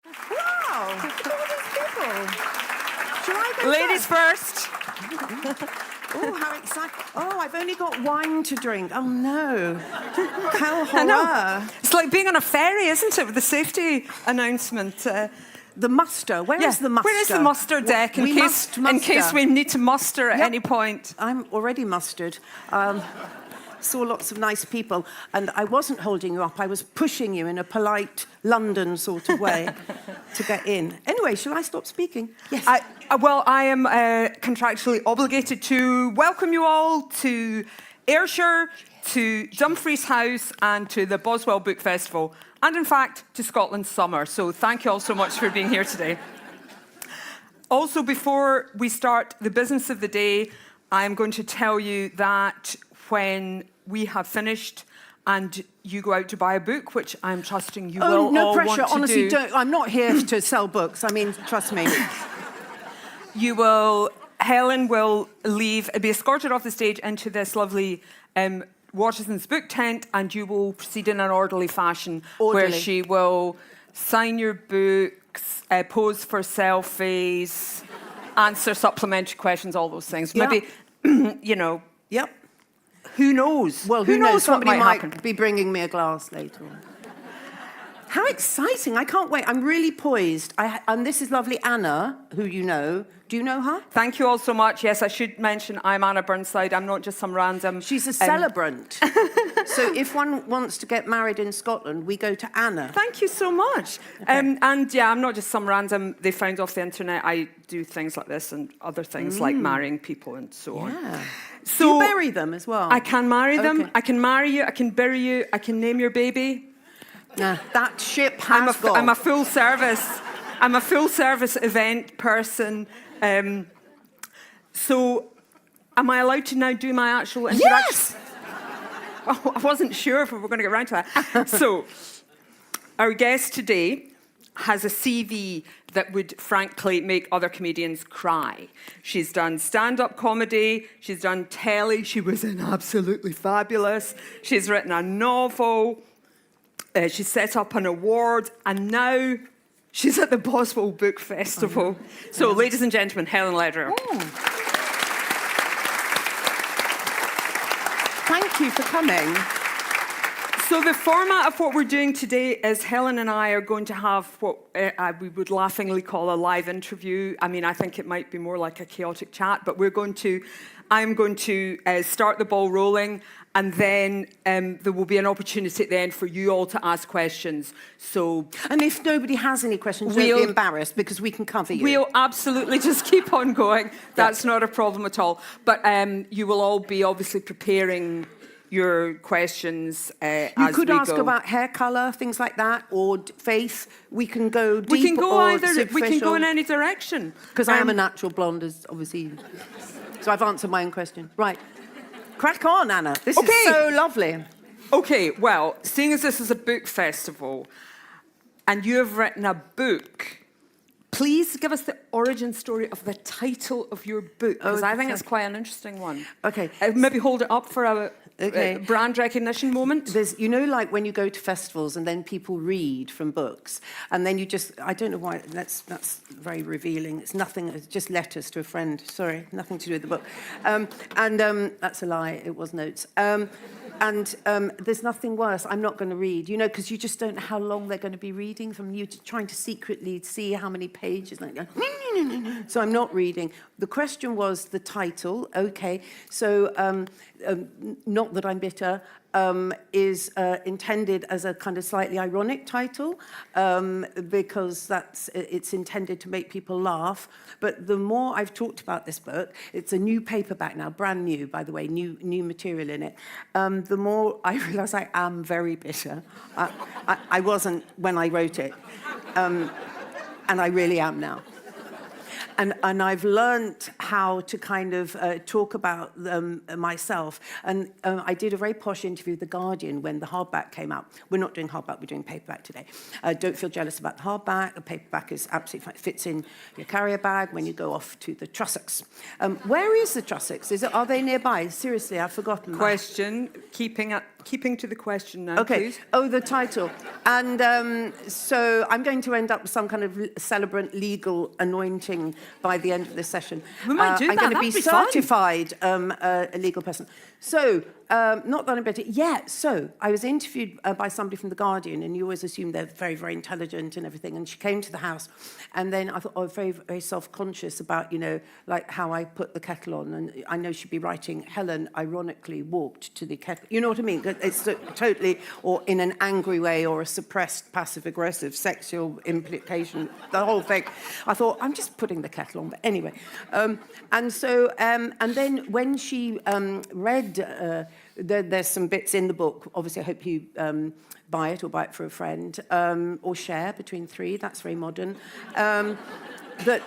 Wow! Look at all these people. Shall I go Ladies first. Oh, how exciting. Oh, I've only got wine to drink. Oh, no. Quel horror. I know. It's like being on a ferry, isn't it, with the safety announcement. The muster. Where is the muster? Where is the muster deck in case we need to muster at any point? I'm already mustered. Saw lots of nice people, and I wasn't holding you up. I was pushing you in a polite London sort of way to get in. Anyway, shall I stop speaking? Yes. Well, I am contractually obligated to welcome you all to Ayrshire, to Dumfries House, and to the Boswell Book Festival, and in fact, to Scotland's summer. So thank you all so much for being here today. Also, before we start the business of the day, I'm going to tell you that when we have finished and you go out to buy a book, which I'm trusting you will no all pressure. want to Honestly, do. don't. I'm not here to sell books. I mean, trust me. Helen will be escorted off the stage into this lovely Waterson's book tent, and you will proceed in an orderly fashion where she will sign your books, pose for selfies, answer supplementary questions, all those things. Yeah. Maybe, Yep. Who knows? Well, who knows? What Somebody might happen? be bringing me a glass later on. How exciting. I can't wait. I'm really poised. And this is lovely Anna, who you know. Do you know her? Thank you all so much. Yes, I should mention I'm Anna Burnside. I'm not just some random... She's a celebrant. So if one wants to get married in Scotland, we go to Anna. Thank you so much. Okay. And yeah, I'm not just some random they found off the internet. I do things like this and other things like marrying people and so on. Yeah. So do you bury them as well? I can marry them. Okay. I can marry you. I can bury you. I can name your baby. Nah, that ship has gone. I'm a full service. I'm a full service event person. So, am I allowed to now do my actual introduction? Yes! Oh, I wasn't sure if we were going to get around to that. So, our guest today has a CV that would frankly make other comedians cry. She's done stand-up comedy, she's done telly, she was in Absolutely Fabulous, she's written a novel, she's set up an award, and now she's at the Boswell Book Festival. So, ladies and gentlemen, Helen Lederer. Thank you for coming. So the format of what we're doing today is Helen and I are going to have what we would laughingly call a live interview. I mean, I think it might be more like a chaotic chat, but I'm going to start the ball rolling, and then there will be an opportunity at the end for you all to ask questions. So, And if nobody has any questions, don't be embarrassed, because we can cover you. We'll absolutely just keep on going. That's not a problem at all. But you will all be obviously preparing your questions as we go. You could ask about hair colour, things like that, or faith. We can go deep We can go or either. superficial. We can go in any direction. Because I am a natural blonde, as obviously. So I've answered my own question. Right. Crack on, Anna. This is so lovely. Okay, well, seeing as this is a book festival, and you have written a book, please give us the origin story of the title of your book, because I think it's quite an interesting one. Okay. Maybe hold it up for a brand recognition moment. There's, like when you go to festivals and then people read from books, and then you just, I don't know why, that's very revealing. It's nothing, it's just letters to a friend. Sorry, nothing to do with the book. That's a lie, it was notes. There's nothing worse. I'm not going to read, because you just don't know how long they're going to be reading from you, trying to secretly see how many pages. So I'm not reading. The question was the title. Okay, so Not That I'm Bitter is intended as a kind of slightly ironic title because it's intended to make people laugh. But the more I've talked about this book, it's a new paperback now, brand new, by the way, new material in it. The more I realise I am very bitter. I wasn't when I wrote it, and I really am now. And I've learnt how to kind of talk about myself. And I did a very posh interview with The Guardian when the hardback came out. We're not doing hardback, we're doing paperback today. Don't feel jealous about the hardback. A paperback is absolutely fine. It fits in your carrier bag when you go off to the Trussocks. Where is the Trussocks? Are they nearby? Seriously, I've forgotten. Question, keeping to the question now, okay. please. Oh, the title. And so I'm going to end up with some kind of celebrant legal anointing by the end of this session. We might do I'm that. going to be That'd be fun. certified a legal person. So, not that I'm better. Yeah, so I was interviewed by somebody from The Guardian, and you always assume they're very, very intelligent and everything. And she came to the house, and then I thought, oh, very, very self-conscious about, you know, like how I put the kettle on. And I know she'd be writing, Helen ironically walked to the kettle. You know what I mean? It's totally, or in an angry way, or a suppressed, passive-aggressive, sexual implication, the whole thing. I thought, I'm just putting the kettle on. But anyway, and then when she read, there's some bits in the book. Obviously, I hope you buy it or buy it for a friend, or share between three. That's very modern. That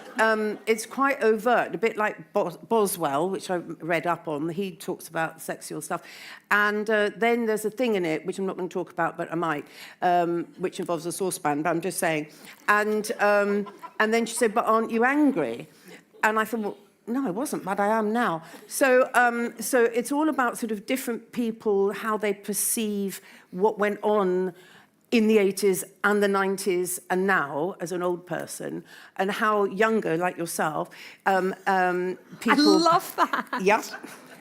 it's quite overt, a bit like Boswell, which I read up on. He talks about sexual stuff. And then there's a thing in it, which I'm not going to talk about, but I might, which involves a saucepan, but I'm just saying. And then she said, but aren't you angry? And I thought, well, no, I wasn't, but I am now. So it's all about sort of different people, how they perceive what went on in the 80s and the 90s and now as an old person, and how younger, like yourself, people... I love that. Yeah.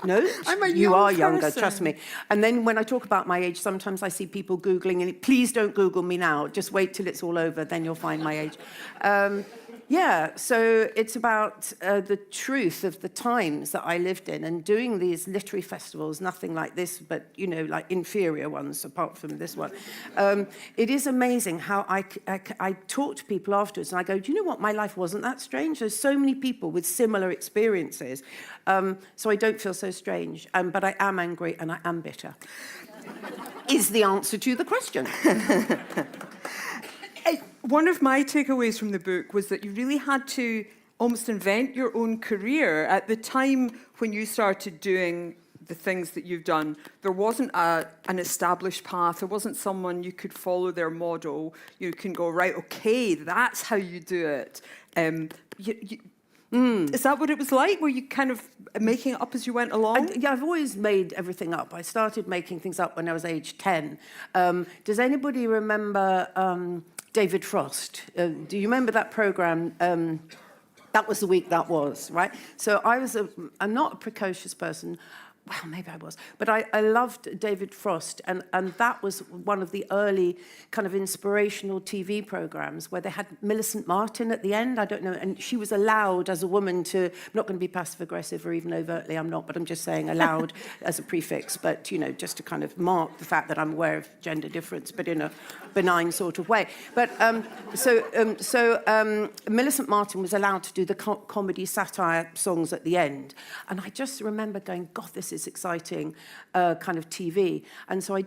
No, I'm a you young are younger, person. trust me. And then when I talk about my age, sometimes I see people Googling, and please don't Google me now. Just wait till it's all over, then you'll find my age. Yeah, so it's about the truth of the times that I lived in, and doing these literary festivals, nothing like this, but, you know, like inferior ones, apart from this one. It is amazing how I talk to people afterwards, and I go, do you know what? My life wasn't that strange. There's so many people with similar experiences, so I don't feel so strange. But I am angry and I am bitter, is the answer to the question. One of my takeaways from the book was that you really had to almost invent your own career. At the time when you started doing the things that you've done, there wasn't an established path. There wasn't someone you could follow their model. You can go, right, okay, that's how you do it. Is that what it was like? Were you kind of making it up as you went along? Yeah, I've always made everything up. I started making things up when I was age 10. Does anybody remember David Frost? Do you remember that programme? That was the week that was, right? So I'm not a precocious person. Well, maybe I was. But I loved David Frost, and that was one of the early kind of inspirational TV programmes where they had Millicent Martin at the end, I don't know, and she was allowed as a woman to, I'm not going to be passive-aggressive or even overtly, I'm not, but I'm just saying allowed as a prefix, but, you know, just to kind of mark the fact that I'm aware of gender difference, but in a benign sort of way. But Millicent Martin was allowed to do the comedy satire songs at the end, and I just remember going, God, this is exciting kind of TV. And so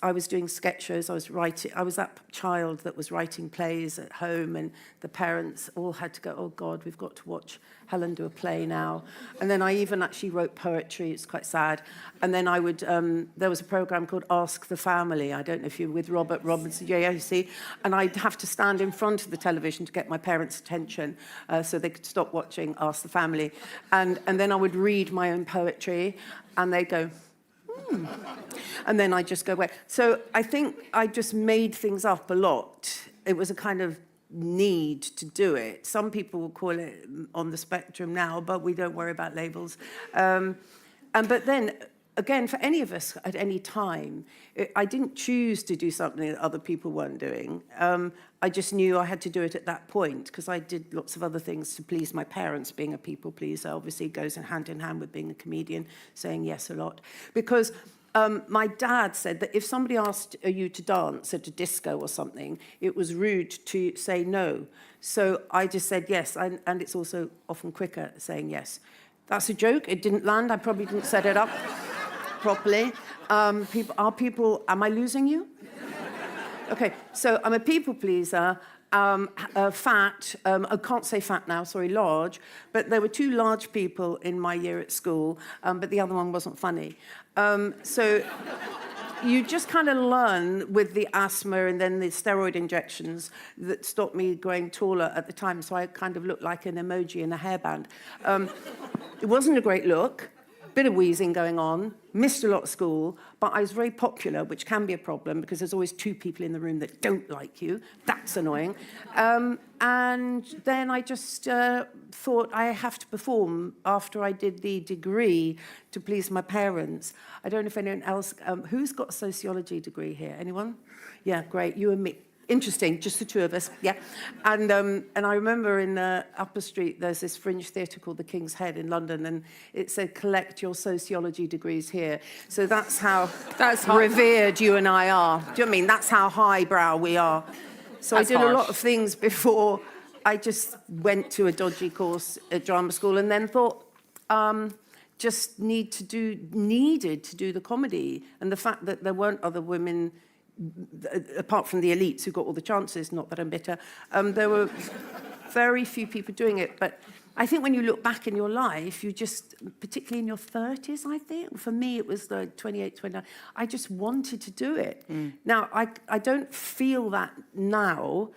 I was doing sketch shows, I was that child that was writing plays at home, and the parents all had to go, oh God, we've got to watch Helen do a play now. And then I even actually wrote poetry, it's quite sad. And then I would, there was a program called Ask the Family, I don't know if you're with Robert Robinson, yeah, you see, and I'd have to stand in front of the television to get my parents' attention so they could stop watching Ask the Family. And then I would read my own poetry, and they'd go, and then I'd just go away. So I think I just made things up a lot. It was a kind of need to do it. Some people will call it on the spectrum now, but we don't worry about labels. But then, again, for any of us at any time, I didn't choose to do something that other people weren't doing. I just knew I had to do it at that point because I did lots of other things to please my parents. Being a people pleaser obviously goes hand in hand with being a comedian, saying yes a lot. Because my dad said that if somebody asked you to dance at a disco or something, it was rude to say no. So I just said yes, and it's also often quicker saying yes. That's a joke. It didn't land. I probably didn't set it up properly. Am I losing you? Okay, so I'm a people pleaser, fat, I can't say fat now, sorry, large, but there were 2 large people in my year at school, but the other one wasn't funny. So you just kind of learn with the asthma and then the steroid injections that stopped me growing taller at the time, so I kind of looked like an emoji in a hairband. It wasn't a great look. Bit of wheezing going on, missed a lot of school, but I was very popular, which can be a problem because there's always 2 people in the room that don't like you. That's annoying. And then I just thought I have to perform after I did the degree to please my parents. I don't know if anyone else, who's got a sociology degree here? Anyone? Yeah, great, you and me. Interesting, just the 2 of us, yeah. And I remember in Upper Street, there's this fringe theatre called the King's Head in London, and it said, collect your sociology degrees here. So that's how revered you and I are. Do you know what I mean? That's how highbrow we are. So That's I did harsh. a lot of things before I just went to a dodgy course at drama school and then thought, just needed to do the comedy. And the fact that there weren't other women apart from the elites who got all the chances, not that I'm bitter, there were very few people doing it. But I think when you look back in your life, you just, particularly in your 30s, I think, for me it was the 28, 29, I just wanted to do it. Now, I don't feel that now,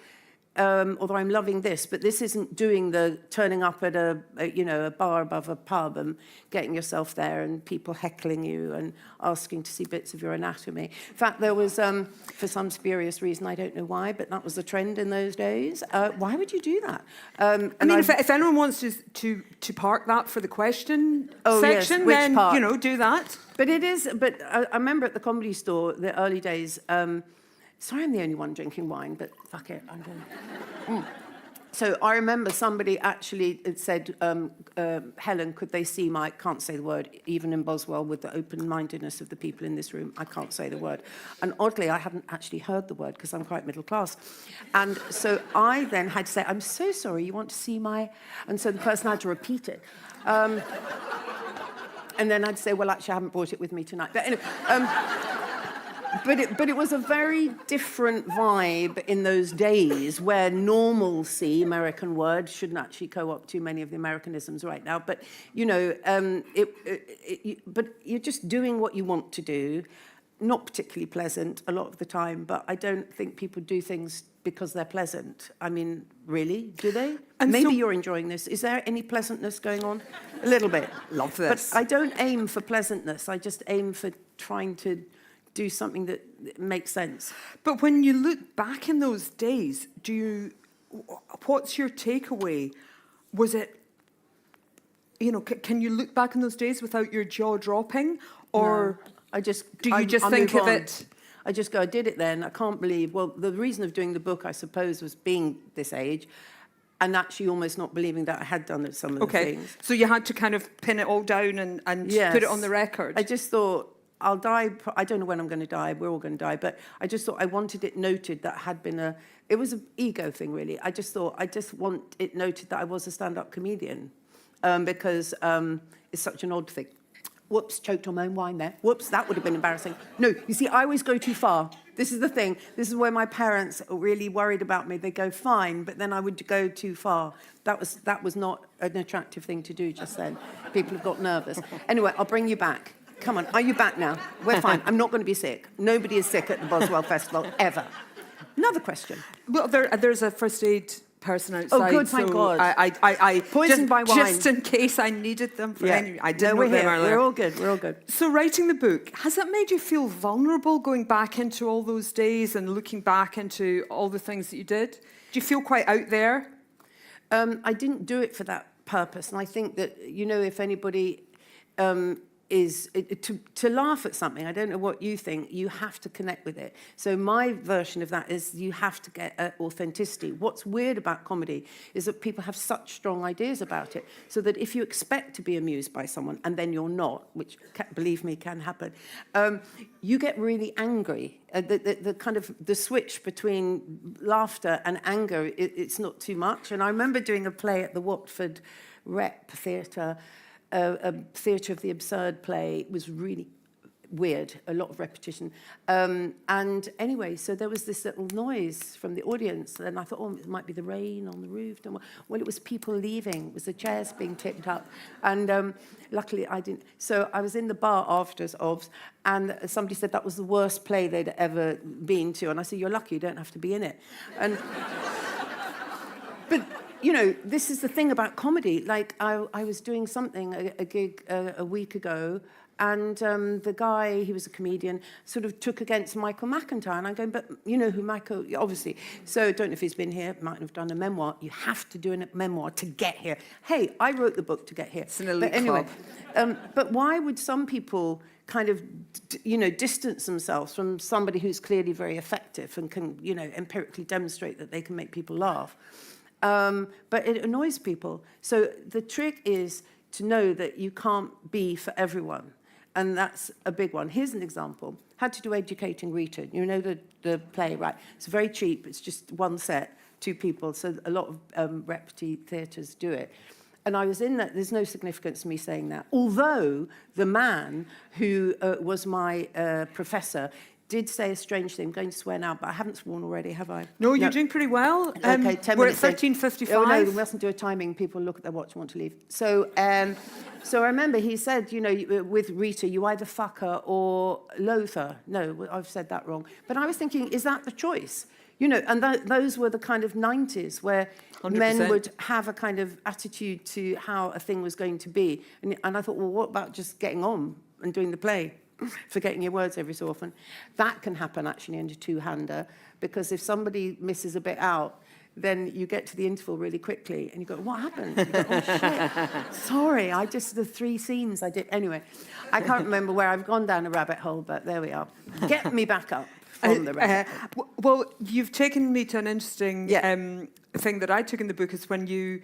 although I'm loving this, but this isn't doing the turning up at a bar above a pub and getting yourself there and people heckling you and asking to see bits of your anatomy. In fact, there was, for some spurious reason, I don't know why, but that was the trend in those days. Why would you do that? I mean, if anyone wants to park that for the question section, yes, which then, part? do that. But it is, but I remember at the Comedy Store, the early days, sorry I'm the only one drinking wine, but fuck it, I'm going. So I remember somebody actually said, Helen, could they see my, can't say the word, even in Boswell, with the open-mindedness of the people in this room, I can't say the word. And oddly, I hadn't actually heard the word because I'm quite middle class. And so I then had to say, I'm so sorry, you want to see my, and so the person had to repeat it. And then I'd say, well, actually, I haven't brought it with me tonight. But anyway, But it was a very different vibe in those days where normalcy, American word, shouldn't actually co-opt too many of the Americanisms right now. But, but you're just doing what you want to do, not particularly pleasant a lot of the time, but I don't think people do things because they're pleasant. I mean, really? Do they? And maybe so, you're enjoying this. Is there any pleasantness going on? A little bit. Love this. But I don't aim for pleasantness. I just aim for trying to do something that makes sense. But when you look back in those days, what's your takeaway? Was it, can you look back in those days without your jaw dropping? Or no, I just think of it? I just go, I did it then. I can't believe, well, the reason of doing the book, I suppose, was being this age and actually almost not believing that I had done some of the things. So you had to kind of pin it all down and Yes. put it on the record. I just thought, I'll die. I don't know when I'm going to die. We're all going to die. But I just thought I wanted it noted that had been it was an ego thing, really. I just thought, I just want it noted that I was a stand-up comedian because it's such an odd thing. Whoops, choked on my own wine there. Whoops, that would have been embarrassing. No, you see, I always go too far. This is the thing. This is where my parents are really worried about me. They go, fine, but then I would go too far. That was not an attractive thing to do just then. People have got nervous. Anyway, I'll bring you back. Come on, are you back now? We're fine. I'm not going to be sick. Nobody is sick at the Boswell Festival, ever. Another question. Well, there's a first aid person outside. Oh, good, thank God. I Poisoned by wine. Just in case I needed them for any... I didn't know them earlier. We're all good, we're all good. So writing the book, has that made you feel vulnerable going back into all those days and looking back into all the things that you did? Do you feel quite out there? I didn't do it for that purpose. And I think that, if anybody... is to laugh at something, I don't know what you think, you have to connect with it. So my version of that is you have to get authenticity. What's weird about comedy is that people have such strong ideas about it, so that if you expect to be amused by someone and then you're not, which, believe me, can happen, you get really angry. The kind of the switch between laughter and anger, it's not too much. And I remember doing a play at the Watford Rep Theatre, a Theatre of the Absurd play. It was really weird, a lot of repetition. And anyway, so there was this little noise from the audience, and I thought, oh, it might be the rain on the roof. Well, it was people leaving. It was the chairs being tipped up. And luckily, I didn't. So I was in the bar after Obs, and somebody said that was the worst play they'd ever been to. And I said, you're lucky, you don't have to be in it. And but you know, this is the thing about comedy. Like, I was doing something, a gig a week ago, and the guy, he was a comedian, sort of took against Michael McIntyre. And I'm going, but you know who Michael, obviously. So don't know if he's been here, might have done a memoir. You have to do a memoir to get here. Hey, I wrote the book to get here. It's an elite club. But why would some people kind of, you know, distance themselves from somebody who's clearly very effective and can, you know, empirically demonstrate that they can make people laugh? But it annoys people. So the trick is to know that you can't be for everyone. And that's a big one. Here's an example. Had to do Educating Rita. You know the play, right? It's very cheap. It's just one set, 2 people. So a lot of repertory theatres do it. And I was in that. There's no significance to me saying that. Although the man who was my professor did say a strange thing. I'm going to swear now, but I haven't sworn already, have I? No, you're doing pretty well. Okay, 10 we're at minutes. 13:55. Oh, no, we mustn't do a timing. People look at their watch and want to leave. So, so I remember he said, you know, with Rita, you either fuck her or loathe her. No, I've said that wrong. But I was thinking, is that the choice? You know, and those were the kind of 90s where 100%. Men would have a kind of attitude to how a thing was going to be. And I thought, well, what about just getting on and doing the play? Forgetting your words every so often. That can happen actually in a 2-hander, because if somebody misses a bit out, then you get to the interval really quickly and you go, what happened? You go, oh shit, sorry, the 3 scenes I did. Anyway, I can't remember where I've gone down a rabbit hole, but there we are. Get me back up from the rabbit hole. Well, you've taken me to an interesting thing that I took in the book, is when you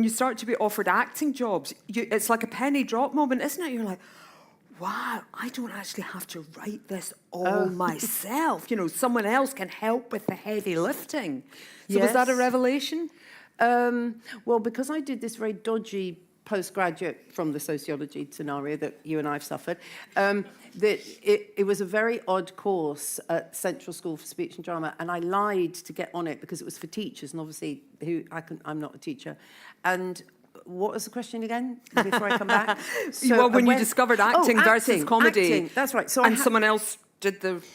start to be offered acting jobs, it's like a penny drop moment, isn't it? You're like, wow, I don't actually have to write this all myself. You know, someone else can help with the heavy lifting. So was that a revelation? Well, because I did this very dodgy postgraduate from the sociology scenario that you and I have suffered, that it was a very odd course at Central School for Speech and Drama, and I lied to get on it because it was for teachers, and obviously I'm not a teacher. And what was the question again, before I come back? So when you discovered acting versus comedy. Acting, that's right. So someone else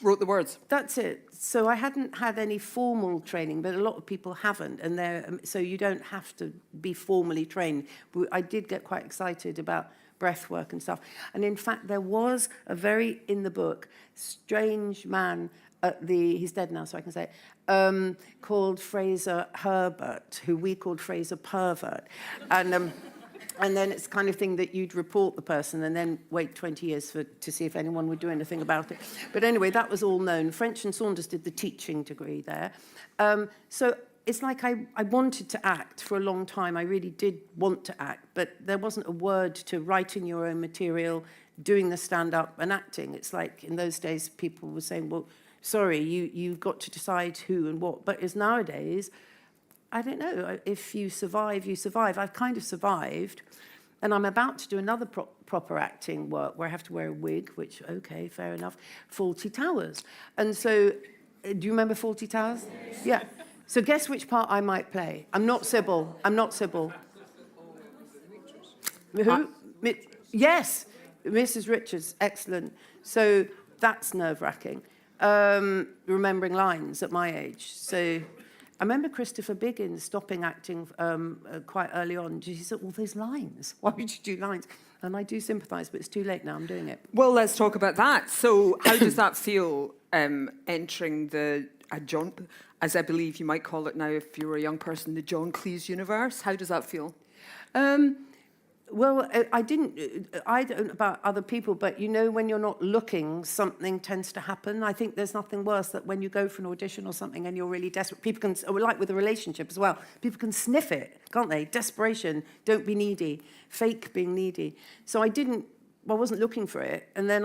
wrote the words. That's it. So I hadn't had any formal training, but a lot of people haven't, and so you don't have to be formally trained. I did get quite excited about breath work and stuff. And in fact, there was a very, in the book, strange man he's dead now, so I can say it, called Fraser Herbert, who we called Fraser Pervert. And then it's the kind of thing that you'd report the person and then wait 20 years to see if anyone would do anything about it. But anyway, that was all known. French and Saunders did the teaching degree there. So it's like I wanted to act for a long time. I really did want to act, but there wasn't a word to writing your own material, doing the stand-up and acting. It's like in those days people were saying, well, sorry, you've got to decide who and what. But as nowadays, I don't know, if you survive, you survive. I've kind of survived, and I'm about to do another proper acting work where I have to wear a wig, which, okay, fair enough, Fawlty Towers. And so, do you remember Fawlty Towers? Yeah. So guess which part I might play. I'm not Sybil. Who? Yes, Mrs. Richards, excellent. So that's nerve-wracking. Remembering lines at my age. So I remember Christopher Biggins stopping acting quite early on. He said, all those lines, why would you do lines? And I do sympathise, but it's too late now, I'm doing it. Well, let's talk about that. So how does that feel, entering John, as I believe you might call it now if you were a young person, the John Cleese universe? How does that feel? Well, I don't know about other people, but you know, when you're not looking, something tends to happen. I think there's nothing worse that when you go for an audition or something and you're really desperate, people can, like with a relationship as well, people can sniff it, can't they? Desperation, don't be needy, fake being needy. So I wasn't looking for it. And then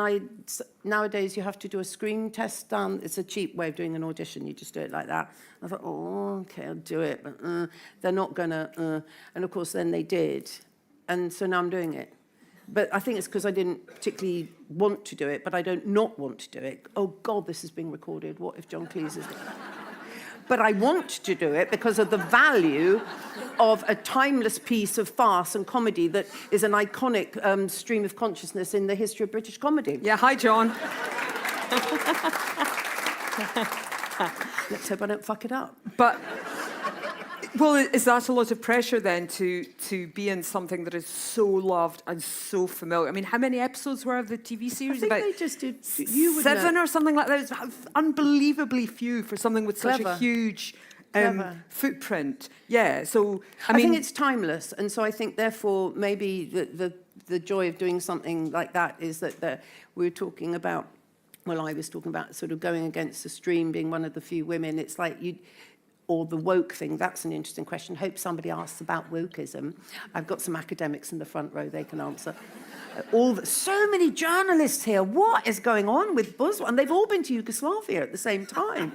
nowadays you have to do a screen test. It's a cheap way of doing an audition. You just do it like that. I thought, oh, okay, I'll do it. But they're not going to. And of course, then they did. And so now I'm doing it. But I think it's because I didn't particularly want to do it, but I don't not want to do it. Oh, God, this is being recorded. What if John Cleese is... But I want to do it because of the value of a timeless piece of farce and comedy that is an iconic stream of consciousness in the history of British comedy. Yeah, hi, John. Let's hope I don't fuck it up. But, well, is that a lot of pressure then to be in something that is so loved and so familiar? I mean, how many episodes were of the TV series? I think About they just did... You would 7 know. or something like that. It's unbelievably few for something with such a Clever. huge Clever. footprint. Yeah, so, I think it's timeless, and so I think, therefore, maybe the joy of doing something like that is that we were talking about, well, I was talking about sort of going against the stream, being one of the few women. It's like or the woke thing, that's an interesting question. Hope somebody asks about wokeism. I've got some academics in the front row, they can answer. So many journalists here. What is going on with Boswell? And they've all been to Yugoslavia at the same time.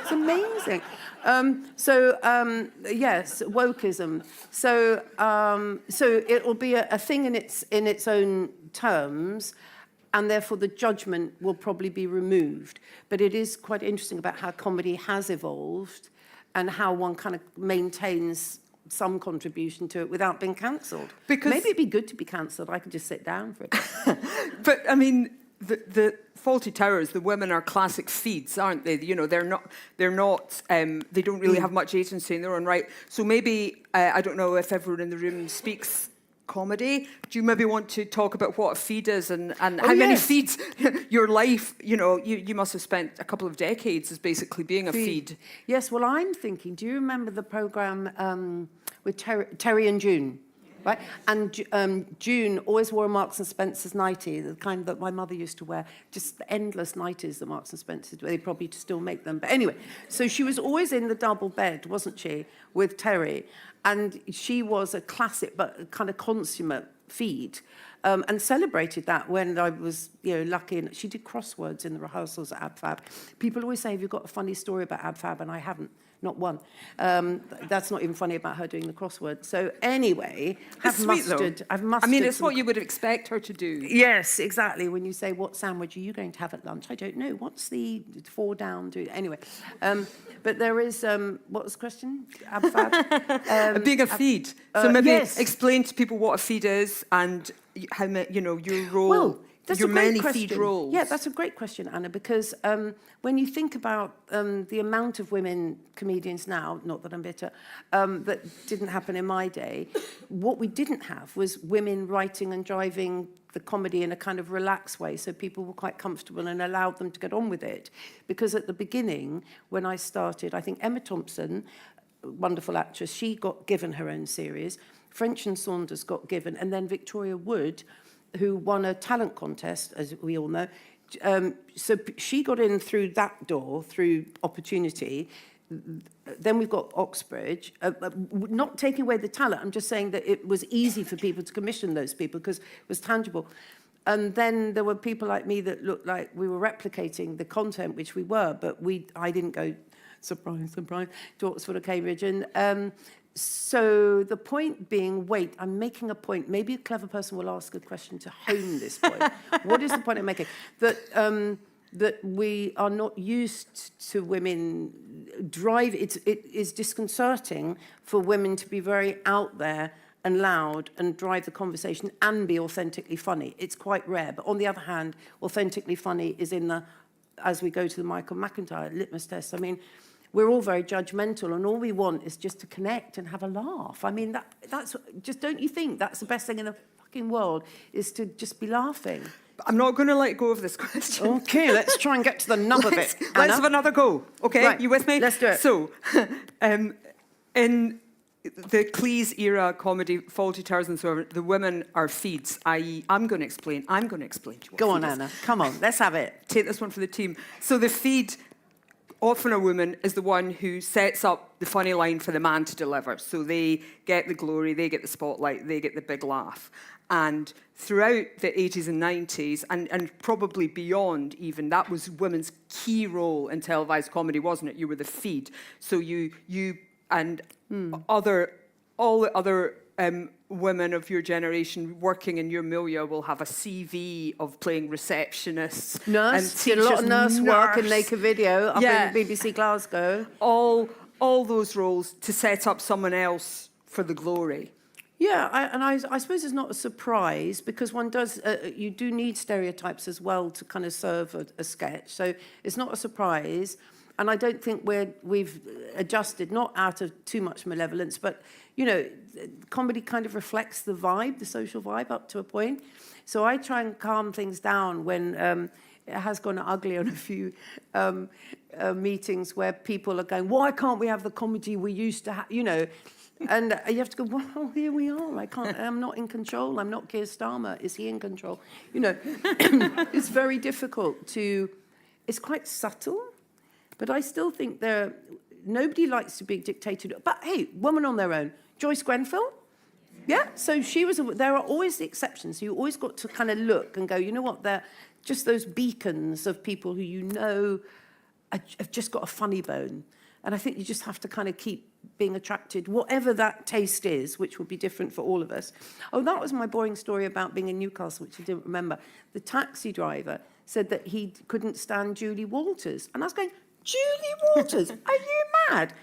It's amazing. Yes, wokeism. So it will be a thing in its own terms, and therefore the judgment will probably be removed. But it is quite interesting about how comedy has evolved and how one kind of maintains some contribution to it without being cancelled. Because maybe it'd be good to be cancelled. I could just sit down for it. But I mean, the Fawlty Towers, the women are classic feeds, aren't they? You know, they're not. They don't really have much agency in their own right. So maybe I don't know if everyone in the room speaks comedy. Do you maybe want to talk about what a feed is and how many feeds your life, you know, you must have spent a couple of decades as basically being a feed. Yes, well, I'm thinking, do you remember the programme with Terry and June? Right? And June always wore a Marks and Spencer's nightie, the kind that my mother used to wear, just the endless nighties that Marks and Spencer's, they probably still make them. But anyway, so she was always in the double bed, wasn't she, with Terry? And she was a classic but kind of consummate feed, and celebrated that when I was, lucky. And she did crosswords in the rehearsals at AbFab. People always say, have you got a funny story about AbFab? And I haven't. Not one. That's not even funny about her doing the crossword. So anyway, I've mustered. I mean, it's what you would expect her to do. Yes, exactly. When you say, what sandwich are you going to have at lunch? I don't know. What's the 4 down do? Anyway, but there is, what was the question? AbFab? Being a feed. So maybe explain to people what a feed is and how, your role. Well, that's your a great many question. feed roles. Yeah, that's a great question, Anna, because when you think about the amount of women comedians now, not that I'm bitter, that didn't happen in my day, what we didn't have was women writing and driving the comedy in a kind of relaxed way, so people were quite comfortable and allowed them to get on with it. Because at the beginning, when I started, I think Emma Thompson, wonderful actress, she got given her own series, French and Saunders got given, and then Victoria Wood, who won a talent contest, as we all know. So she got in through that door, through opportunity. Then we've got Oxbridge. Not taking away the talent, I'm just saying that it was easy for people to commission those people because it was tangible. And then there were people like me that looked like we were replicating the content, which we were, but I didn't go, surprise, surprise, to Oxford or Cambridge. And so the point being, wait, I'm making a point. Maybe a clever person will ask a question to hone this point. What is the point I'm making? That we are not used to women drive. It is disconcerting for women to be very out there and loud and drive the conversation and be authentically funny. It's quite rare. But on the other hand, authentically funny is in the, as we go to the Michael McIntyre litmus test. I mean, we're all very judgmental, and all we want is just to connect and have a laugh. I mean, that's just, don't you think that's the best thing in the fucking world, is to just be laughing? I'm not going to let go of this question. Okay, let's try and get to the nub of it, Anna. Let's have another go, okay? Right, you with me? let's do it. So, in the Cleese era comedy, Fawlty Towers and so on, the women are feeds, i.e. I'm going to explain to you. Go on, Anna. Come on, let's have it. Take this one for the team. So the feed, often a woman, is the one who sets up the funny line for the man to deliver. So they get the glory, they get the spotlight, they get the big laugh. And throughout the 80s and 90s, and probably beyond even, that was women's key role in televised comedy, wasn't it? You were the feed. So you and all the other women of your generation working in your milieu will have a CV of playing receptionists. Nurse, did a teachers, lot of nurse work in nurse. Naked Video up in BBC Glasgow. All those roles to set up someone else for the glory. Yeah, I suppose it's not a surprise because one does, you do need stereotypes as well to kind of serve a sketch. So it's not a surprise. And I don't think we've adjusted, not out of too much malevolence, but, you know, comedy kind of reflects the vibe, the social vibe up to a point. So I try and calm things down when it has gone ugly on a few meetings where people are going, why can't we have the comedy we used to have, you know? And you have to go, well, here we are. I'm not in control. I'm not Keir Starmer. Is he in control? You know, it's very difficult to, it's quite subtle, but I still think nobody likes to be dictated. But hey, woman on their own. Joyce Grenfell, yeah? So there are always the exceptions. You always got to kind of look and go, you know what, they're just those beacons of people who you know have just got a funny bone. And I think you just have to kind of keep being attracted, whatever that taste is, which will be different for all of us. Oh, that was my boring story about being in Newcastle, which I didn't remember. The taxi driver said that he couldn't stand Julie Walters. And I was going, Julie Walters, are you mad?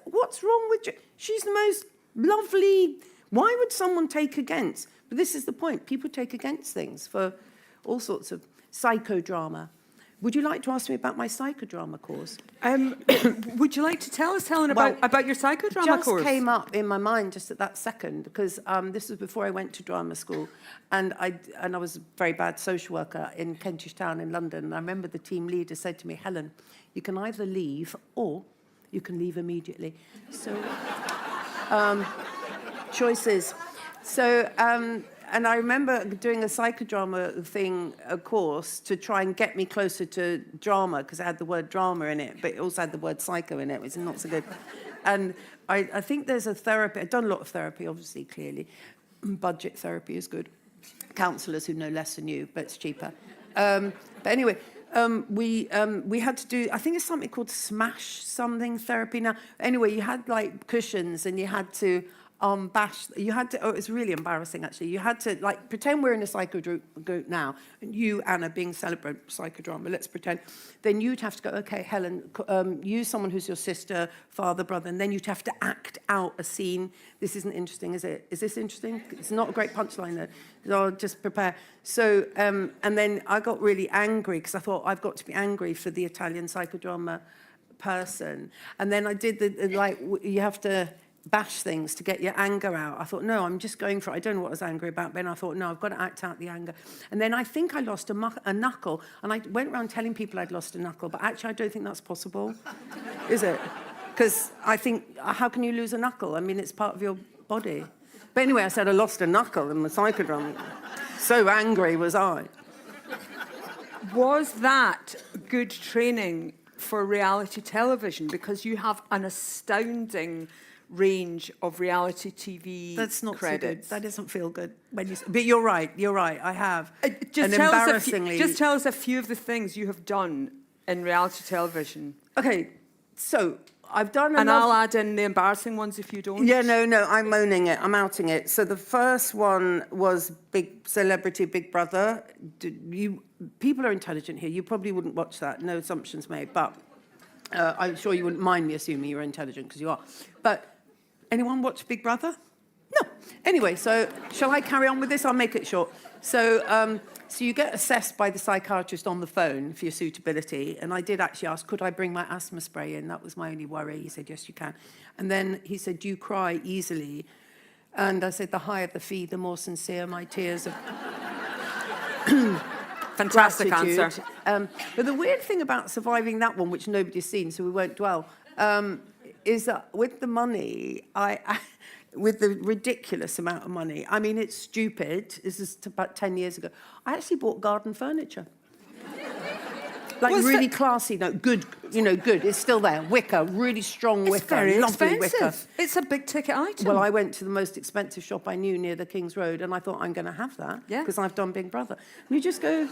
What's wrong with she's the most lovely, why would someone take against? But this is the point, people take against things for all sorts of psychodrama. Would you like to ask me about my psychodrama course? Would you like to tell us, Helen, about your psychodrama course? It just came up in my mind just at that second, because this was before I went to drama school, and I was a very bad social worker in Kentish Town in London, and I remember the team leader said to me, Helen, you can either leave or you can leave immediately. So, choices. So, and I remember doing a psychodrama thing, a course, to try and get me closer to drama, because it had the word drama in it, but it also had the word psycho in it, which is not so good. And I think there's a therapy. I've done a lot of therapy, obviously, clearly. Budget therapy is good. Counsellors who know less than you, but it's cheaper. But anyway, we had to do, I think it's something called smash something therapy now. Anyway, you had like cushions and you had to bash, you had to, oh, it's really embarrassing actually. You had to like pretend we're in a psychodrama now, and you, Anna, being celebrate psychodrama, let's pretend. Then you'd have to go, okay, Helen, use someone who's your sister, father, brother, and then you'd have to act out a scene. This isn't interesting, is it? Is this interesting? It's not a great punchline though. I'll just prepare. So, and then I got really angry because I thought I've got to be angry for the Italian psychodrama person. And then I did you have to bash things to get your anger out. I thought, no, I'm just going for it. I don't know what I was angry about, but then I thought, no, I've got to act out the anger. And then I think I lost a knuckle, and I went around telling people I'd lost a knuckle, but actually I don't think that's possible, is it? Because I think, how can you lose a knuckle? I mean, it's part of your body. But anyway, I said I lost a knuckle in the psychodrama. So angry was I. Was that good training for reality television? Because you have an astounding range of reality TV That's not credits. So good. That doesn't feel good. When you, but you're right, I have. Just tell us a few of the things you have done in reality television. Okay, so I've done and I'll add in the embarrassing ones if you don't. Yeah, no, I'm owning it. I'm outing it. So the first one was Big Celebrity Big Brother. People are intelligent here. You probably wouldn't watch that. No assumptions made. But I'm sure you wouldn't mind me assuming you're intelligent, because you are. But anyone watch Big Brother? No. Anyway, so shall I carry on with this? I'll make it short. So so you get assessed by the psychiatrist on the phone for your suitability. And I did actually ask, could I bring my asthma spray in? That was my only worry. He said, yes, you can. And then he said, do you cry easily? And I said, the higher the fee, the more sincere my tears of fantastic gratitude. Answer. But the weird thing about surviving that one, which nobody's seen, so we won't dwell, is that with the money, with the ridiculous amount of money, I mean, it's stupid. This is about 10 years ago. I actually bought garden furniture. Like Was really it- classy, no, good, good. It's still there. Wicker, really strong wicker. It's very lovely expensive. wicker. It's a big ticket item. Well, I went to the most expensive shop I knew near the King's Road, and I thought, I'm going to have that Yeah. because I've done Big Brother. And you just go...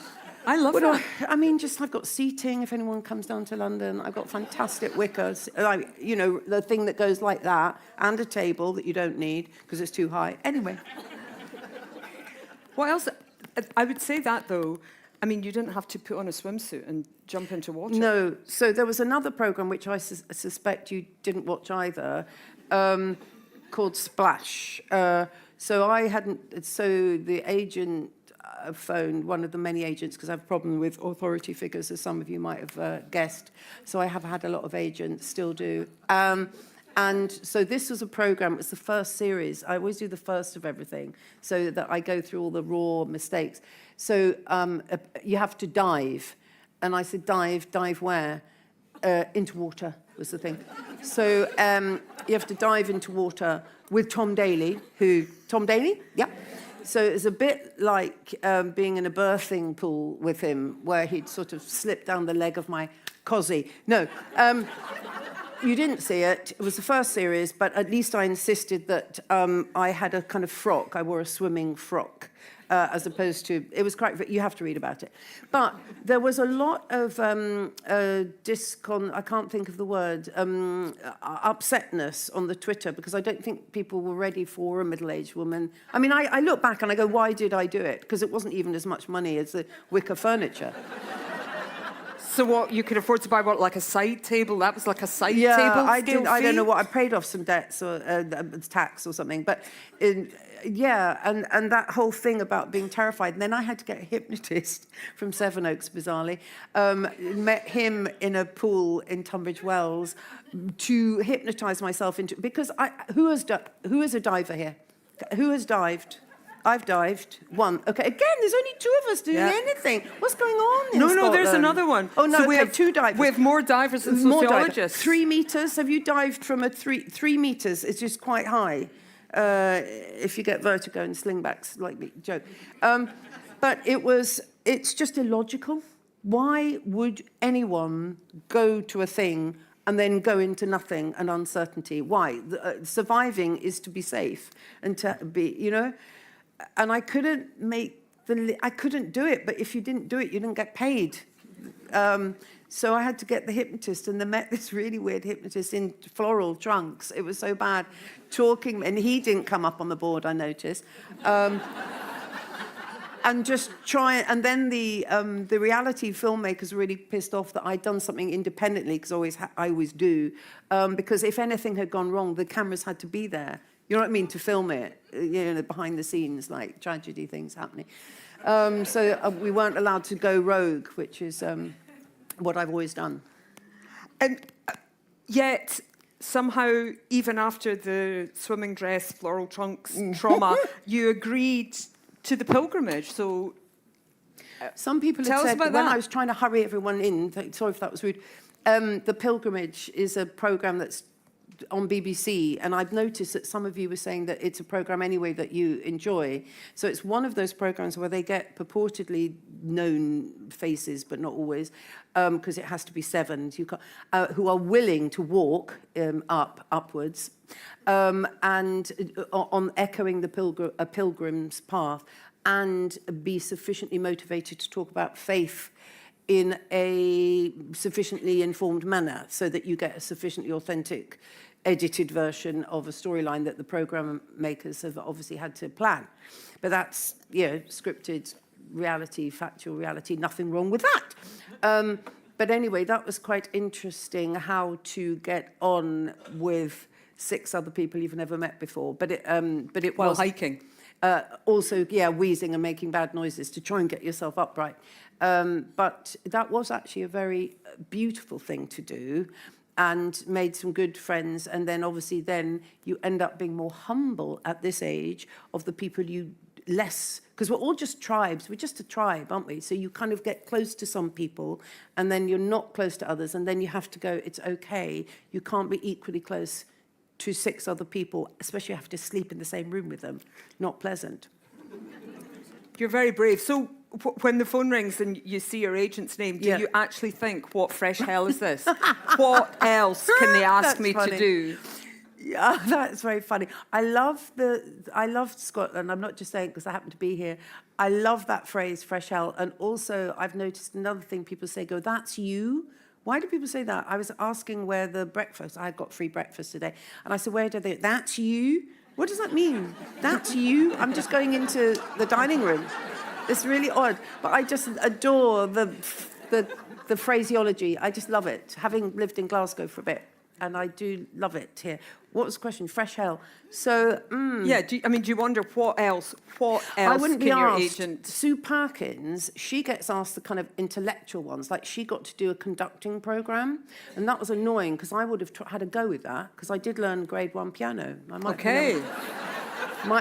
I love what do that. I mean, just I've got seating if anyone comes down to London. I've got fantastic wickers, like, the thing that goes like that, and a table that you don't need because it's too high. Anyway. What else? I would say that, though, I mean, you didn't have to put on a swimsuit and jump into water. No. So there was another programme, which I suspect you didn't watch either, called Splash. So the agent phoned one of the many agents, because I have a problem with authority figures, as some of you might have guessed. So I have had a lot of agents, still do. And so this was a program, it was the first series. I always do the first of everything so that I go through all the raw mistakes. So you have to dive. And I said, dive where? Into water was the thing. So you have to dive into water with Tom Daly, Tom Daly? Yeah. So it's a bit like being in a birthing pool with him, where he'd sort of slip down the leg of my cosy. No. You didn't see it. It was the first series, but at least I insisted that I had a kind of frock. I wore a swimming frock, as opposed to... It was quite... You have to read about it. But there was a lot of I can't think of the word, upsetness on the Twitter, because I don't think people were ready for a middle-aged woman. I mean, I look back and I go, why did I do it? Because it wasn't even as much money as the wicker furniture. So what, you could afford to buy, what, like a side table? That was like a side table? Yeah, I scale did. I don't fee? know what. I paid off some debts or tax or something. But yeah, and that whole thing about being terrified. And then I had to get a hypnotist from Sevenoaks, bizarrely. Met him in a pool in Tunbridge Wells to hypnotise myself into... Because who is a diver here? Who has dived? I've dived. One. Okay, again, there's only two of us doing anything. What's going on in No, Scotland? there's another one. Oh, no, So we have two divers. We have more divers than More sociologists. 3 meters. Have you dived from a 3 meters? It's just quite high. If you get vertigo and slingbacks, like me, joke. But it's just illogical. Why would anyone go to a thing and then go into nothing and uncertainty? Why? Surviving is to be safe and to be, And I couldn't I couldn't do it, but if you didn't do it, you didn't get paid. So I had to get the hypnotist, and they met this really weird hypnotist in floral trunks. It was so bad, talking, and he didn't come up on the board, I noticed. And just and then the reality filmmakers were really pissed off that I'd done something independently, because I always do, because if anything had gone wrong, the cameras had to be there. You know what I mean? To film it, behind the scenes, like tragedy things happening. So we weren't allowed to go rogue, which is what I've always done. And yet, somehow, even after the swimming dress, floral trunks trauma, you agreed to the pilgrimage. So some people tell had us said, about when that. I was trying to hurry everyone in, sorry if that was rude, the pilgrimage is a programme that's on BBC, and I've noticed that some of you were saying that it's a programme anyway that you enjoy. So it's one of those programmes where they get purportedly known faces, but not always, because it has to be seven, who are willing to walk upwards, and on echoing a pilgrim's path, and be sufficiently motivated to talk about faith in a sufficiently informed manner, so that you get a sufficiently authentic edited version of a storyline that the program makers have obviously had to plan. But that's, scripted reality, factual reality, nothing wrong with that. But anyway, that was quite interesting, how to get on with 6 other people you've never met before. But it while was hiking. Also, wheezing and making bad noises to try and get yourself upright. But that was actually a very beautiful thing to do, and made some good friends. And then obviously you end up being more humble at this age of the people because we're all just tribes. We're just a tribe, aren't we? So you kind of get close to some people, and then you're not close to others, and then you have to go, it's okay. You can't be equally close to 6 other people, especially you have to sleep in the same room with them. Not pleasant. You're very brave. So when the phone rings and you see your agent's name, do Yeah. you actually think, what fresh hell is this? What else can they ask That's me funny. to do? Yeah, that's very funny. I love Scotland. I'm not just saying because I happen to be here. I love that phrase, fresh hell. And also, I've noticed another thing people say, go, that's you. Why do people say that? I was asking where the breakfast, I got free breakfast today. And I said, where do they, that's you? What does that mean? That's you? I'm just going into the dining room. It's really odd. But I just adore the phraseology. I just love it, having lived in Glasgow for a bit. And I do love it here. What was the question? Fresh hell. So, Yeah, do you wonder what else I wouldn't can be your asked. agent... Sue Parkins, she gets asked the kind of intellectual ones. Like, she got to do a conducting programme. And that was annoying, because I would have had a go with that, because I did learn grade 1 piano. I might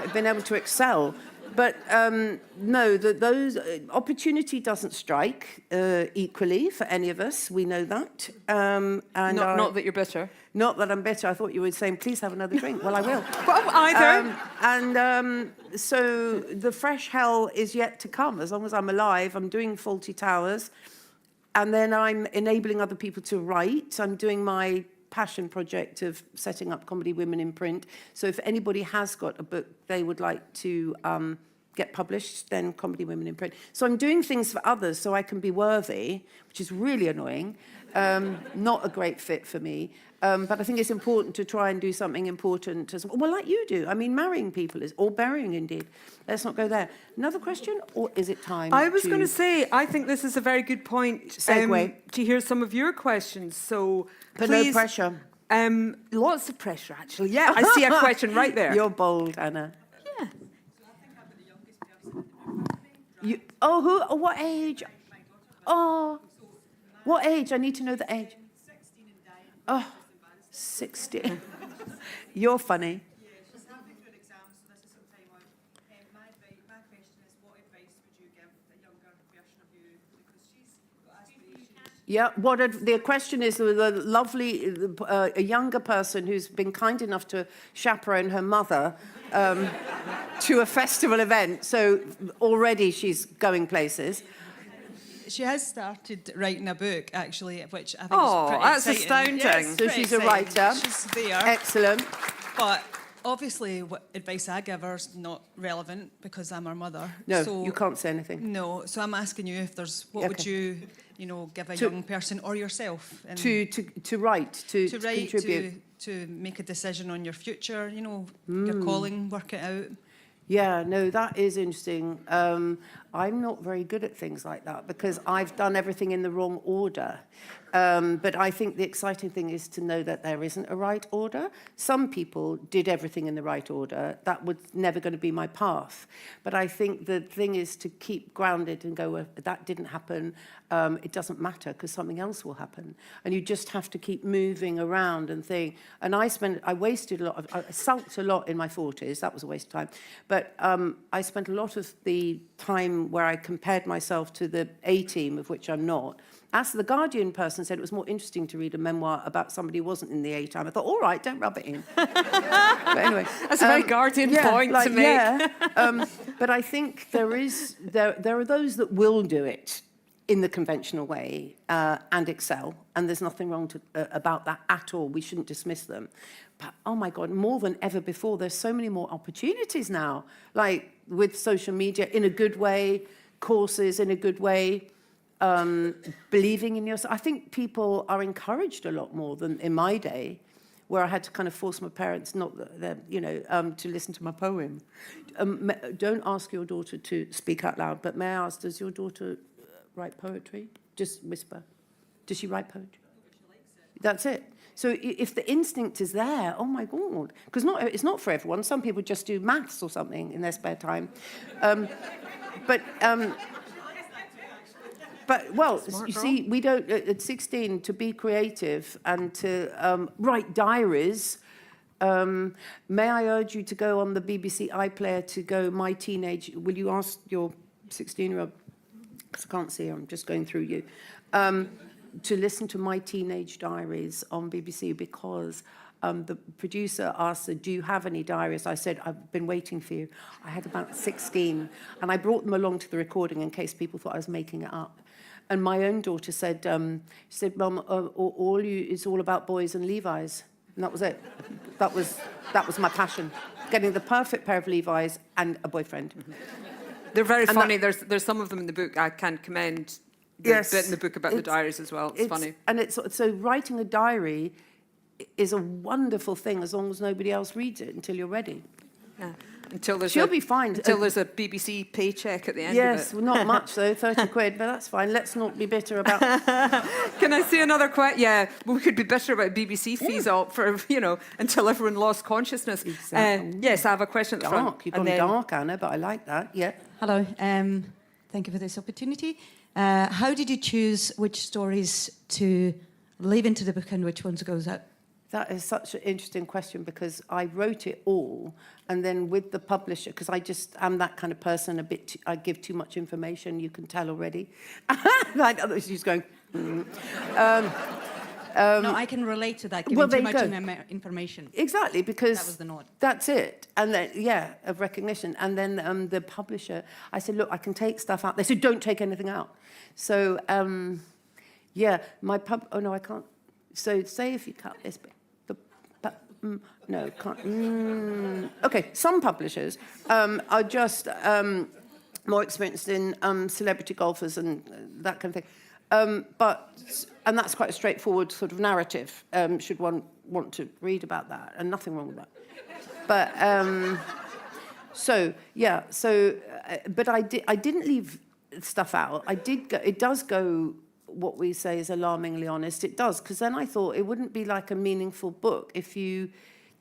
have been able to excel. But no, those opportunity doesn't strike equally for any of us. We know that. And Not that you're bitter. Not that I'm bitter. I thought you were saying, please have another drink. Well, I will. Well, either. So the fresh hell is yet to come. As long as I'm alive, I'm doing Fawlty Towers. And then I'm enabling other people to write. I'm doing my passion project of setting up Comedy Women in Print. So if anybody has got a book they would like to get published, then Comedy Women in Print. So I'm doing things for others so I can be worthy, which is really annoying. Not a great fit for me. But I think it's important to try and do something important as well, like you do. I mean, marrying people is, or burying indeed. Let's not go there. Another question, or is it time? I was going to say, I think this is a very good point to hear some of your questions. So But please, no pressure. Lots of pressure, actually. Yeah, I see a question right there. You're bold, Anna. Yeah. What age? Oh, what age? I need to know the age. 16. You're funny. Yeah, she's halfway through an exam, so this is some time out. My question is, what advice would you give the younger version of you? Because she's got aspirations. Yeah, the question is the lovely, a younger person who's been kind enough to chaperone her mother to a festival event. So already she's going places. She has started writing a book, actually, which I think is pretty that's exciting. astounding. Yes, So pretty she's a exciting. writer. She's there. Excellent. But obviously, what advice I give her is not relevant because I'm her mother. No, so, you can't say anything. No, so I'm asking you if there's, what would you give a To- young person or yourself? In, To write, to write, contribute. to make a decision on your future, your calling, work it out. Yeah, no, that is interesting. I'm not very good at things like that because I've done everything in the wrong order. But I think the exciting thing is to know that there isn't a right order. Some people did everything in the right order. That was never going to be my path. But I think the thing is to keep grounded and go, well, that didn't happen. It doesn't matter because something else will happen. And you just have to keep moving around and think. And I wasted a lot I sulked a lot in my 40s. That was a waste of time. But I spent a lot of the time where I compared myself to the A-team, of which I'm not. As the Guardian person said, it was more interesting to read a memoir about somebody who wasn't in the A-team. I thought, all right, don't rub it in. But anyway. That's a very Guardian point to make. Yeah. But I think there are those that will do it in the conventional way and excel, and there's nothing wrong about that at all. We shouldn't dismiss them. But, oh, my God, more than ever before, there's so many more opportunities now, like with social media in a good way, courses in a good way, believing in yourself. I think people are encouraged a lot more than in my day, where I had to kind of force my parents to listen to my poem. Don't ask your daughter to speak out loud, but may I ask, does your daughter write poetry? Just whisper. Does she write poetry? She likes it. That's it. So if the instinct is there, oh my God, because it's not for everyone. Some people just do maths or something in their spare time. But well, Smart you girl. see, we don't, at 16, to be creative and to write diaries. May I urge you to go on the BBC iPlayer to go My Teenage, will you ask your 16-year-old, because I can't see her, I'm just going through you, to listen to My Teenage Diaries on BBC, because the producer asked her, do you have any diaries? I said, I've been waiting for you. I had about 16, and I brought them along to the recording in case people thought I was making it up. And my own daughter said, Mum, it's all about boys and Levi's. And that was it. That was my passion. Getting the perfect pair of Levi's and a boyfriend. They're very funny. There's some of them in the book. I can commend the bit in the book about the diaries as well. It's funny. And so writing a diary is a wonderful thing as long as nobody else reads it until you're ready. Yeah. She'll be fine. Until there's a BBC paycheck at the end of it. Yes, well, not much though, 30 quid, but that's fine. Let's not be bitter about Can I see another question? Yeah, well, we could be bitter about BBC fees up for, until everyone lost consciousness. Exactly. Yes, I have a question at the front. Dark. You've gone dark, Anna, but I like that. Yeah. Hello. Thank you for this opportunity. How did you choose which stories to leave into the book and which ones goes out? That is such an interesting question because I wrote it all, and then with the publisher, because I just am that kind of person. I give too much information. You can tell already. She's going. No, I can relate to that. Giving too much information. Exactly, because that was the nod. That's it, and then of recognition. And then the publisher, I said, look, I can take stuff out. They said, don't take anything out. So Oh no, I can't. So say if you cut this bit. No, can't. Okay, some publishers are just more experienced in celebrity golfers and that kind of thing. And that's quite a straightforward sort of narrative, should one want to read about that, and nothing wrong with that. But, but I didn't leave stuff out. It does go, what we say is alarmingly honest. It does, because then I thought it wouldn't be like a meaningful book if you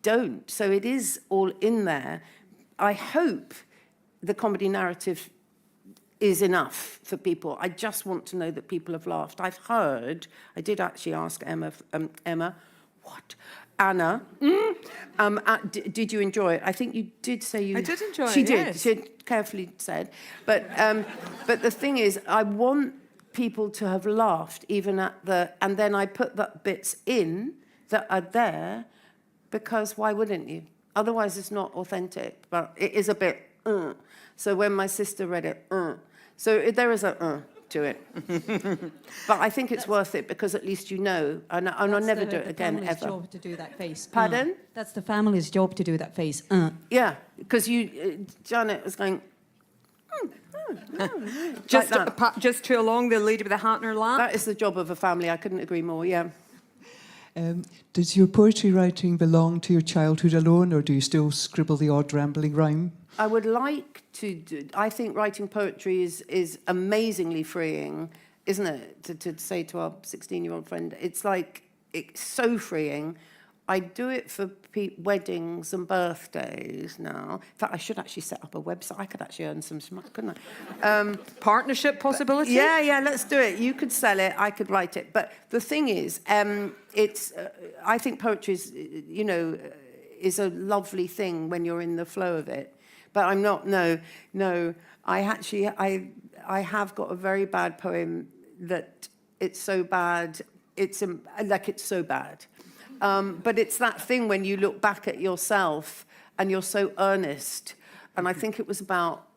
don't. So it is all in there. I hope the comedy narrative is enough for people. I just want to know that people have laughed. I've heard, I did actually ask Anna, did you enjoy it? I think you did say you... I did enjoy it, She did, yes. she had carefully said. But the thing is, I want people to have laughed even at and then I put the bits in that are there because why wouldn't you? Otherwise it's not authentic, but it is a bit So when my sister read it, so there is a to it. But I think it's worth it because at least you know, and I'll never do it again, ever. That's the family's job to do that face. Pardon? That's the family's job to do that face. Yeah, because Janet was going, Just, like that. just too long, the lady with the hat in her lap. That is the job of a family. I couldn't agree more, yeah. Does your poetry writing belong to your childhood alone, or do you still scribble the odd rambling rhyme? I would like to do, I think writing poetry is amazingly freeing, isn't it? To say to our 16-year-old friend, it's like, it's so freeing. I do it for weddings and birthdays now. In fact, I should actually set up a website. I could actually earn some money, couldn't I? Partnership possibility? Yeah, let's do it. You could sell it, I could write it. But the thing is, I think poetry is, is a lovely thing when you're in the flow of it. But I'm not, no. I have got a very bad poem that it's so bad, it's so bad. But it's that thing when you look back at yourself and you're so earnest. And I think it was about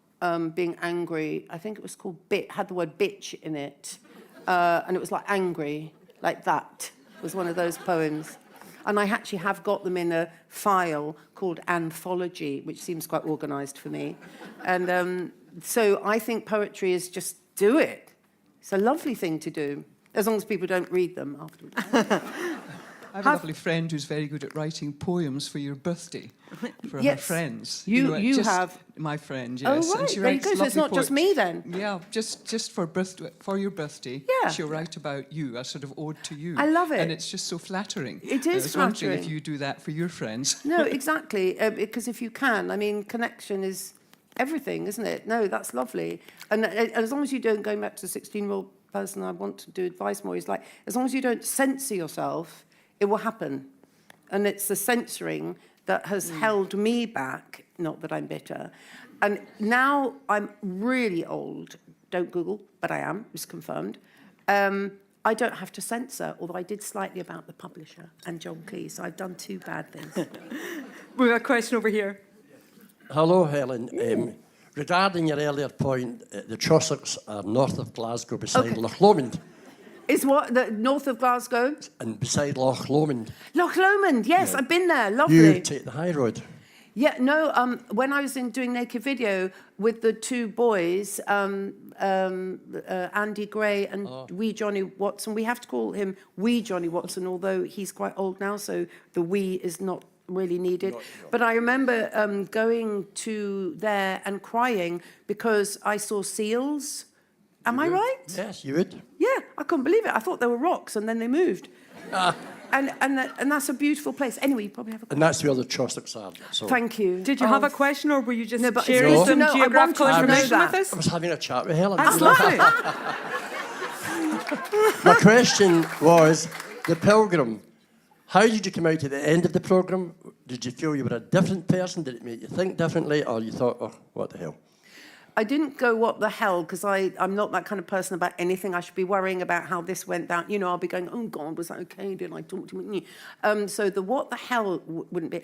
being angry. I think it was called had the word bitch in it. And it was like angry, like that. It was one of those poems. And I actually have got them in a file called Anthology, which seems quite organised for me. And so I think poetry is just do it. It's a lovely thing to do, as long as people don't read them afterwards. I have a lovely friend who's very good at writing poems for your birthday, for her friends. You have my friend, yes. Oh, right. And she There you writes go. So it's lovely not just me then. Yeah, just for your birthday. Yeah. She'll write about you, a sort of ode to you. I love it. And it's just so flattering. It is I was wondering flattering. if you do that for your friends. No, exactly. Because if you can, I mean, connection is everything, isn't it? No, that's lovely. And as long as you don't, going back to the 16-year-old person I want to do advice more, is like, as long as you don't censor yourself, it will happen. And it's the censoring that has held me back, not that I'm bitter. And now I'm really old. Don't Google, but I am, it's confirmed. I don't have to censor, although I did slightly about the publisher and John Cleese. So I've done 2 bad things. We've got a question over here. Hello, Helen. Regarding your earlier point, the Trossachs are north of Glasgow beside Okay. Loch Lomond. Is what, the north of Glasgow? And beside Loch Lomond, Loch Lomond, yes, Yeah. I've been there, you lovely. take the high road. Yeah, no, when I was doing Naked Video with the 2 boys, Andy Gray and wee Johnny Watson, we have to call him wee Johnny Watson, although he's quite old now, so the wee is not really needed. But I remember going to there and crying because I saw seals. Am I right? Yes, you would. Yeah, I couldn't believe it. I thought they were rocks and then they moved. And that's a beautiful place. Anyway, you probably have a question. And that's where the Trossachs are. So Thank you. Did you have a question, or were you just No, but sharing it's some good to know. I geographical wanted to know information that. with us? I was having a chat with Helen. That's lovely. My question was, the Pilgrim, how did you come out at the end of the programme? Did you feel you were a different person? Did it make you think differently? Or you thought, oh, what the hell? I didn't go, what the hell, because I'm not that kind of person about anything. I should be worrying about how this went down. You know, I'll be going, oh, God, was that okay? Did I talk to you? So the what the hell wouldn't be.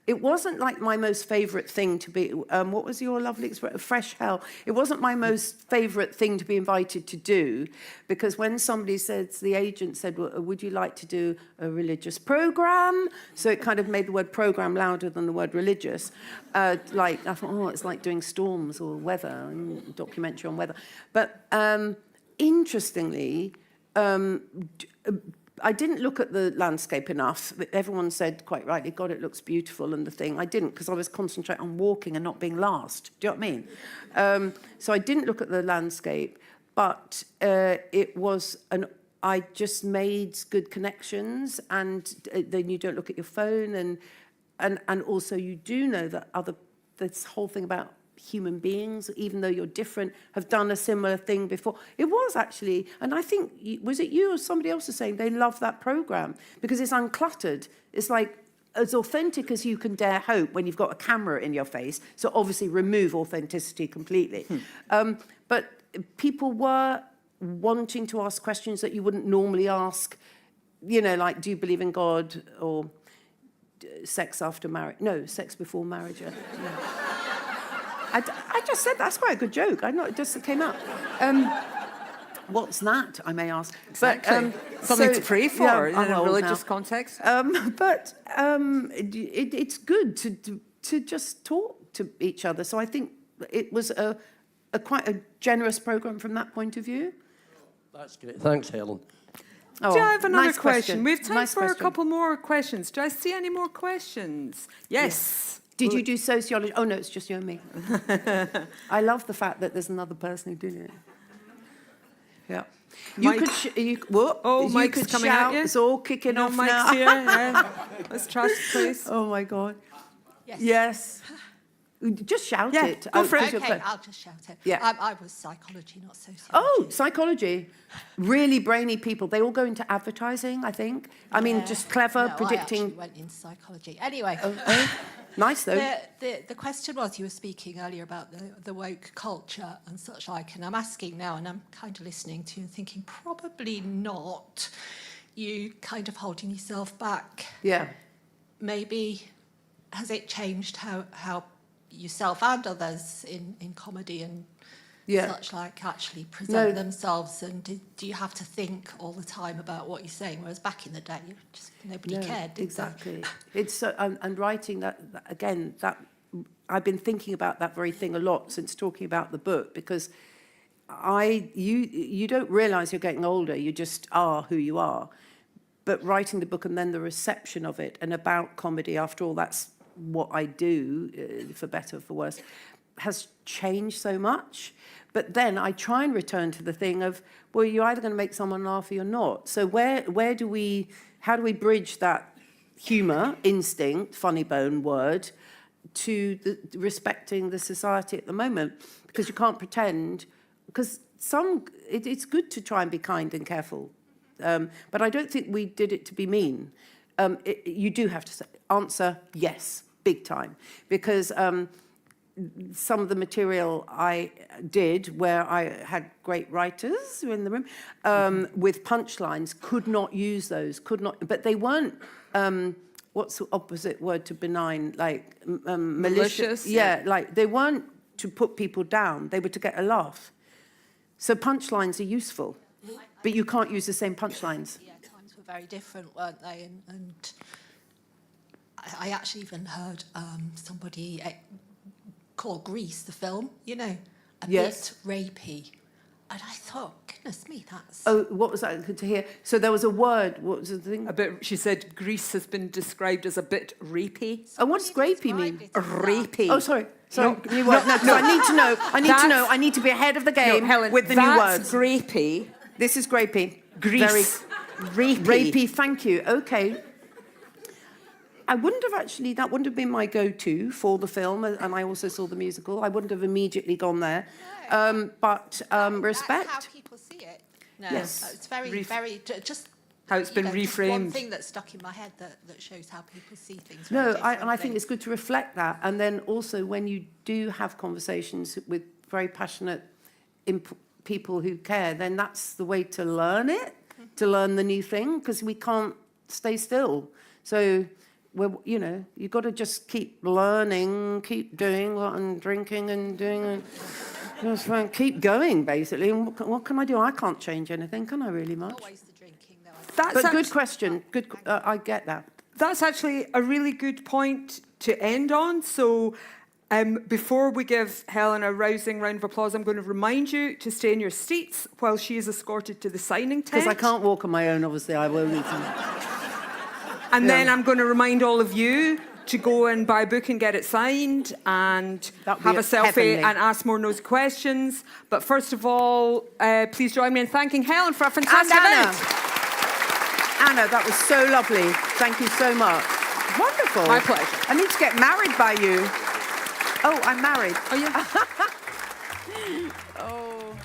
It wasn't like my most favourite thing to be, what was your lovely expression? Fresh hell. It wasn't my most favourite thing to be invited to do, because when somebody said, the agent said, well, would you like to do a religious programme? So it kind of made the word programme louder than the word religious. I thought, oh, it's like doing storms or weather, documentary on weather. But interestingly, I didn't look at the landscape enough. Everyone said quite rightly, God, it looks beautiful and the thing. I didn't, because I was concentrating on walking and not being last. Do you know what I mean? So I didn't look at the landscape, but it was I just made good connections, and then you don't look at your phone, and also you do know that this whole thing about human beings, even though you're different, have done a similar thing before. It was actually, and I think, was it you or somebody else was saying they love that programme because it's uncluttered. It's like as authentic as you can dare hope when you've got a camera in your face. So obviously remove authenticity completely. But people were wanting to ask questions that you wouldn't normally ask, you know, like, do you believe in God, or sex after marriage? No, sex before marriage. No. I just said that's quite a good joke. I know it just came out. What's that? I may ask. Exactly. But, something to pray for in I'm a old religious now. context. But it's good to just talk to each other. So I think it was a quite a generous programme from that point of view. That's great. Thanks, Helen. Oh, Do I have another nice question? We have time Nice for a question. couple more questions. Do I see any more questions? Yes. Did you do sociology? Oh, no, it's just you and me. I love the fact that there's another person who did it. Yeah. Mike. You Mike's could coming shout. at you. It's all kicking No, off Mike's now. here. Yeah. Let's trust the place. Oh, my God. Yes. Yes. Just shout Yeah, it. go for it. because you're Okay, close. I'll just shout it. Yeah. I was psychology, not sociology. Oh, psychology. Really brainy people. They all go into advertising, I think. I mean, Yeah. just clever, No, I predicting. actually went into psychology. Anyway, Nice, though. the question was, you were speaking earlier about the woke culture and such like, and I'm asking now, and I'm kind of listening to you and thinking, probably not. You kind of holding yourself back. Yeah. Maybe, has it changed how yourself and others in comedy and Yeah. such like actually present No. themselves, and do you have to think all the time about what you're saying, whereas back in the day nobody cared, did exactly. It's so, and writing that again, that I've been thinking about that very thing a lot since talking about the book, because you don't realise you're getting older, you just are who you are. But writing the book and then the reception of it, and about comedy, after all, that's what I do, for better or for worse, has changed so much. But then I try and return to the thing of, well, you're either going to make someone laugh or you're not. So how do we bridge that humour, instinct, funny bone word, to respecting the society at the moment? Because you can't pretend, because it's good to try and be kind and careful. But I don't think we did it to be mean. You do have to answer yes, big time, because some of the material I did, where I had great writers in the room, with punchlines, could not use those, but they weren't, what's the opposite word to benign? Like malicious? Yeah, like they weren't to put people down, they were to get a laugh. So punchlines are useful, but you can't use the same punchlines. Yeah, times were very different, weren't they? And I actually even heard somebody call Grease, the film, you know, a Yes. bit rapey. And I thought, goodness me, that's... Oh, what was that good to hear? So there was a word, what was the thing? A bit, she said Greece has been described as a bit rapey. Oh, what does grapey mean? Rapey. Oh, sorry. New word. No, 'cause I need to know. I need to be ahead of the game Helen, with the new that's words. grapey. This is grapey. Greece. Rapey. Rapey, thank you. Okay. I wouldn't have actually, that wouldn't have been my go-to for the film, and I also saw the musical. I wouldn't have immediately gone there. But respect. That's how people see it. No, Yes. it's very, just... How it's been just one reframed. thing that stuck in my head that shows how people see things. No, very and I think differently. it's good to reflect that. And then also when you do have conversations with very passionate people who care, then that's the way to learn it, to learn the new thing, because we can't stay still. So, you've got to just keep learning, keep doing what I'm drinking and doing, and just keep going, basically. And what can I do? I can't change anything, can I really much? Always the drinking, though. But good question. Good. I get that. That's actually a really good point to end on. So before we give Helen a rousing round of applause, I'm going to remind you to stay in your seats while she is escorted to the signing tent. Because I can't walk on my own, obviously. I will need to. And then I'm going to remind all of you to go and buy a book and get it signed and That'd have be a selfie heavenly. and ask more nosy questions. But first of all, please join me in thanking Helen for a fantastic event. Anna, that was so lovely. Thank you so much. Wonderful. My pleasure. I need to get married by you. Oh, I'm married. Oh, yeah. Oh.